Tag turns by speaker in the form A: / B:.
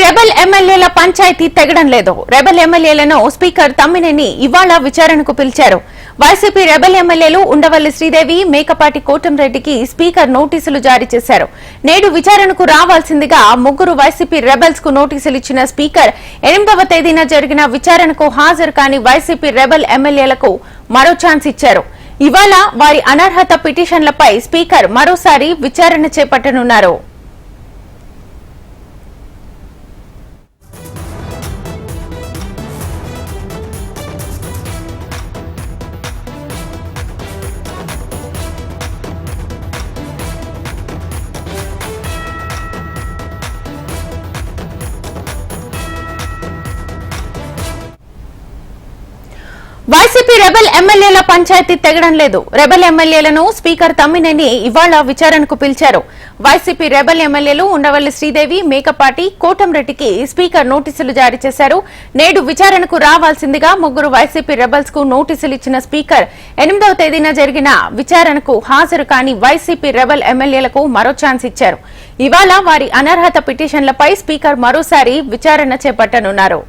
A: Rebel ఎమ్మెల్యేల పంచాయతీ తెగడం లేదు. Rebel ఎమ్మెల్యేలను స్పీకర్ తమ్మినేని ఇవాళ విచారణకు పిలిచారు. వైసీపీ రెబల్ ఎమ్మెల్యేలు ఉండవల్లి శ్రీదేవి, మేకపాటి కోటంరెడ్డికి స్పీకర్ నోటీసులు జారీ చేశారు. నేడు విచారణకు రావాల్సిందిగా ముగ్గురు వైసీపీ రెబల్స్ కు నోటీసులు ఇచ్చిన స్పీకర్ 8వ తేదీన జరిగిన విచారణకు హాజరు కాని వైసీపీ రెబల్ ఎమ్మెల్యేలకు మరో ఛాన్స్ ఇచ్చారు. ఇవాళ వారి అనర్హత పిటిషన్లపై స్పీకర్ మరోసారి విచారణ చేపట్టనున్నారు. వైసీపీ రెబల్ ఎమ్మెల్యేల పంచాయతీ తెగడం లేదు. రెబల్ ఎమ్మెల్యేలను స్పీకర్ తమ్మినేని ఇవాళ విచారణకు పిలిచారు. వైసీపీ రెబల్ ఎమ్మెల్యేలు ఉండవల్లి శ్రీదేవి, మేకపాటి కోటంరెడ్డికి స్పీకర్ నోటీసులు జారీ చేశారు. నేడు విచారణకు రావాల్సిందిగా ముగ్గురు వైసీపీ రెబల్స్ కు నోటీసులు ఇచ్చిన స్పీకర్ 8వ తేదీన జరిగిన విచారణకు హాజరు కాని వైసీపీ రెబల్ ఎమ్మెల్యేలకు మరో ఛాన్స్ ఇచ్చారు. ఇవాళ వారి అనర్హత పిటిషన్లపై స్పీకర్ మరోసారి విచారణ చేపట్టనున్నారు.